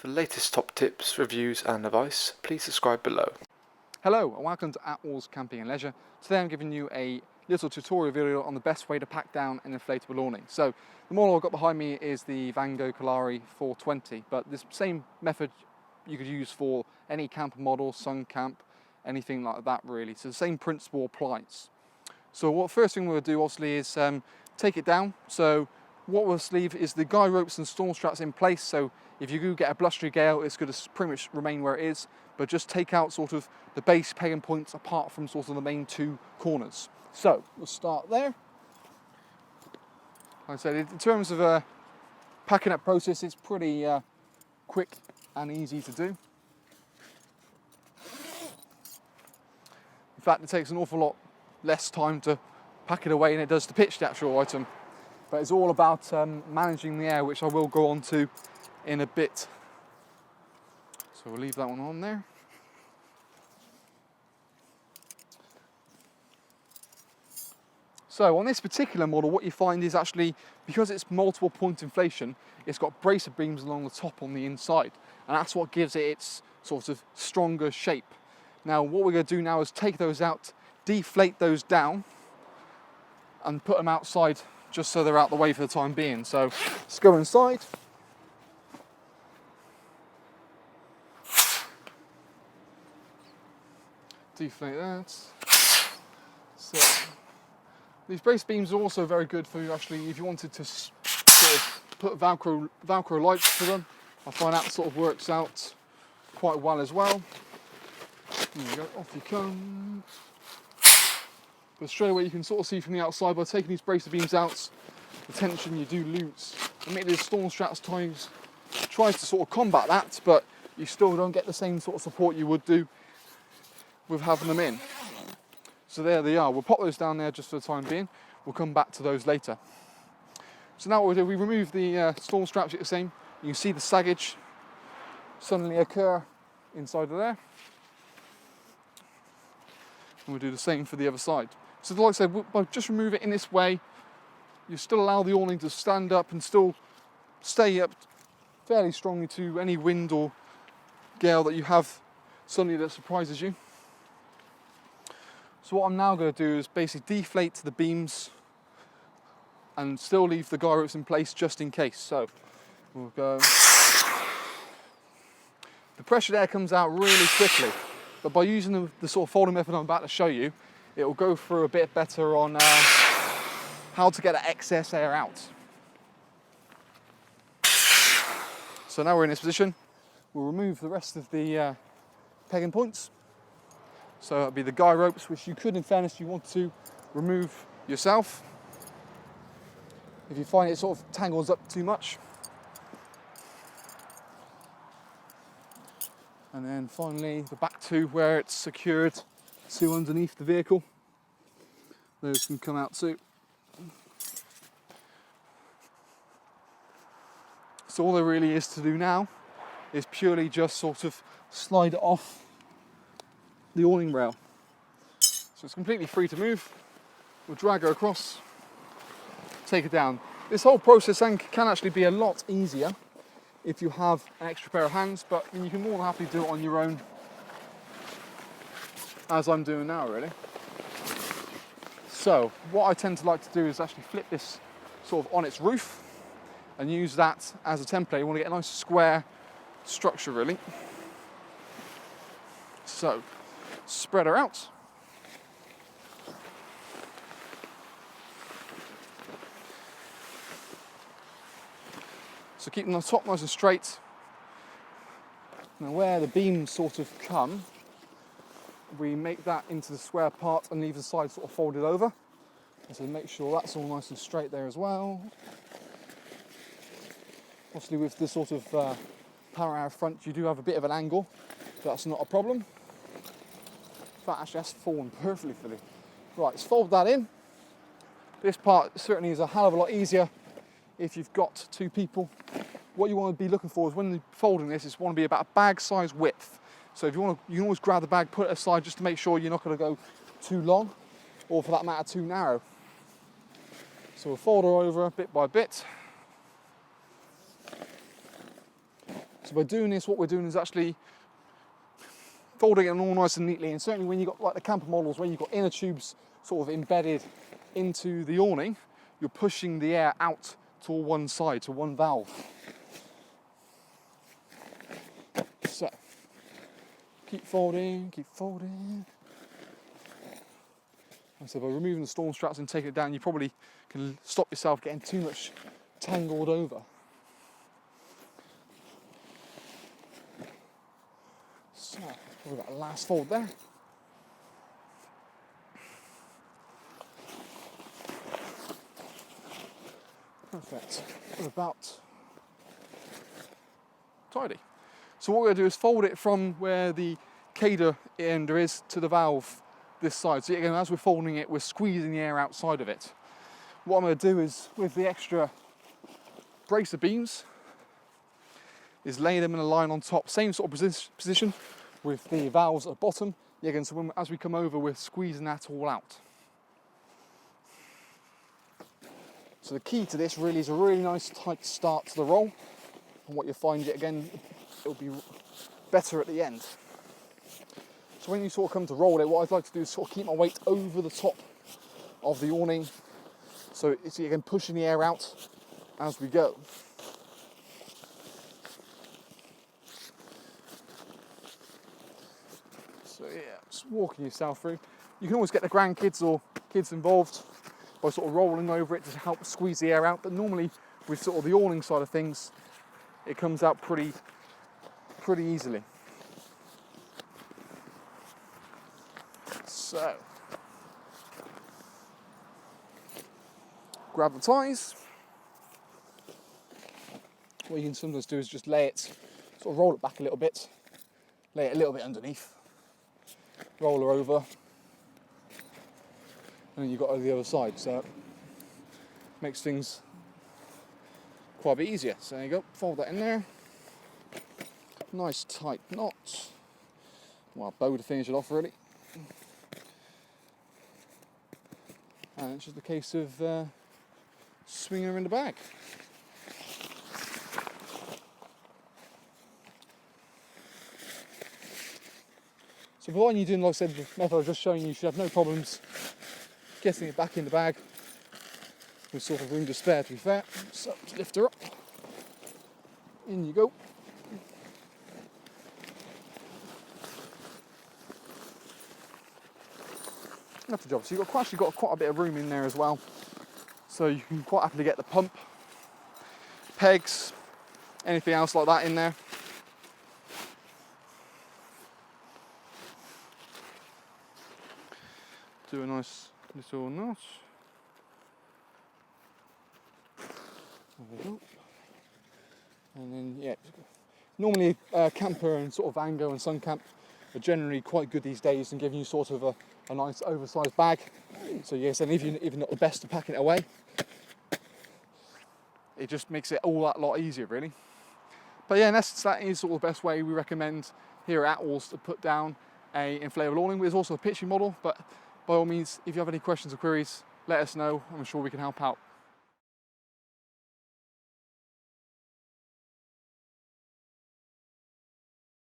For the latest top tips, reviews and advice, please subscribe below. Hello and welcome to Attwoolls Camping and Leisure. Today I'm giving you a little tutorial video on the best way to pack down an inflatable awning. So the model I've got behind me is the Vango 420, but this same method you could use for any camper model, Sunncamp, anything like that really. So the same principle applies. So what first thing we'll do obviously is take it down. So what we'll leave is the guy ropes and storm straps in place, so if you do get a blustery gale it's going to pretty much remain where it is, but just take out sort of the base pegging points apart from sort of the main two corners. So we'll start there. Like I said, in terms of packing up process, it's pretty quick and easy to do. In fact, it takes an awful lot less time to pack it away than it does to pitch the actual item. But it's all about managing the air, which I will go on to in a bit. So we'll leave that one on there. So on this particular model, what you find is actually, because it's multiple point inflation, it's got bracer beams along the top on the inside. And that's what gives it its sort of stronger shape. Now what we're going to do now is take those out, deflate those down, and put them outside just so they're out the way for the time being. So let's go inside. Deflate that. So these brace beams are also very good for you actually if you wanted to sort of put Velcro lights to them. I find that sort of works out quite well as well. There you go, off you come. But straight away you can sort of see from the outside by taking these bracer beams out, the tension you do lose. Admittedly, the storm straps tries to sort of combat that, but you still don't get the same sort of support you would do with having them in. So there they are. We'll pop those down there just for the time being. We'll come back to those later. So now what we'll do, we remove the storm straps, the same. You can see the saggage suddenly occur inside of there. And we'll do the same for the other side. So like I said, by just remove it in this way, you still allow the awning to stand up and still stay up fairly strongly to any wind or gale that you have suddenly that surprises you. So what I'm now going to do is basically deflate the beams and still leave the guy ropes in place just in case. So we'll go. The pressure there comes out really quickly, but by using the sort of folding method I'm about to show you, it will go through a bit better on how to get that excess air out. So now we're in this position, we'll remove the rest of the pegging points. So that'll be the guy ropes, which you could, in fairness, you want to remove yourself if you find it sort of tangles up too much. And then finally the back two where it's secured to underneath the vehicle. Those can come out too. So all there really is to do now is purely just sort of slide it off the awning rail. So it's completely free to move. We'll drag her across, take it down. This whole process can actually be a lot easier if you have an extra pair of hands, but you can more than happily do it on your own, as I'm doing now really. So what I tend to like to do is actually flip this sort of on its roof and use that as a template. You want to get a nice square structure really. So spread her out. So keeping the top nice and straight. Now where the beams sort of come, we make that into the square part and leave the side sort of folded over. And so make sure that's all nice and straight there as well. Obviously with this sort of power hour front, you do have a bit of an angle, but that's not a problem. In fact, actually that's fallen perfectly for me. Right, let's fold that in. This part certainly is a hell of a lot easier if you've got two people. What you want to be looking for is when you're folding this, is want to be about a bag size width. So if you want to, you can always grab the bag, put it aside just to make sure you're not going to go too long, or for that matter, too narrow. So we'll fold her over bit by bit. So by doing this, what we're doing is actually folding it all nice and neatly, and certainly when you've got like the camper models where you've got inner tubes sort of embedded into the awning, you're pushing the air out to one side, to one valve. So, keep folding, keep folding. And so by removing the storm straps and taking it down, you probably can stop yourself getting too much tangled over. So, we've got a last fold there. Perfect. We're about tidy. So what we're going to do is fold it from where the cader ender is to the valve this side. So again, as we're folding it, we're squeezing the air outside of it. What I'm going to do is, with the extra brace of beams, is lay them in a line on top. Same sort of position with the valves at the bottom. Yeah, again, so as we come over, we're squeezing that all out. So the key to this really is a really nice tight start to the roll. And what you'll find, again, it'll be better at the end. So when you sort of come to roll it, what I'd like to do is sort of keep my weight over the top of the awning. So it's again pushing the air out as we go. So yeah, just walking yourself through. You can always get the grandkids or kids involved by sort of rolling over it to help squeeze the air out. But normally with sort of the awning side of things, it comes out pretty easily. So, grab the ties. What you can sometimes do is just lay it, sort of roll it back a little bit, lay it a little bit underneath, roll her over, and then you've got it on the other side. So, it makes things quite a bit easier. So there you go, fold that in there. Nice tight knot. Well, bow to finish it off really. And it's just a case of swinging her in the bag. So providing you're doing, like I said, the method I've just shown you, you should have no problems getting it back in the bag with sort of room to spare, to be fair. So just lift her up. In you go. Enough the job. So you've actually got quite a bit of room in there as well. So you can quite happily get the pump, pegs, anything else like that in there. Do a nice little knot. There we go. And then, yeah, normally Camper and sort of Vango and Sunncamp are generally quite good these days and giving you sort of a nice oversized bag. So yes, and even not the best at packing it away, it just makes it all that lot easier really. But yeah, in essence, that is sort of the best way we recommend here at Attwoolls to put down a inflatable awning. There's also a pitching model, but by all means, if you have any questions or queries, let us know. I'm sure we can help out.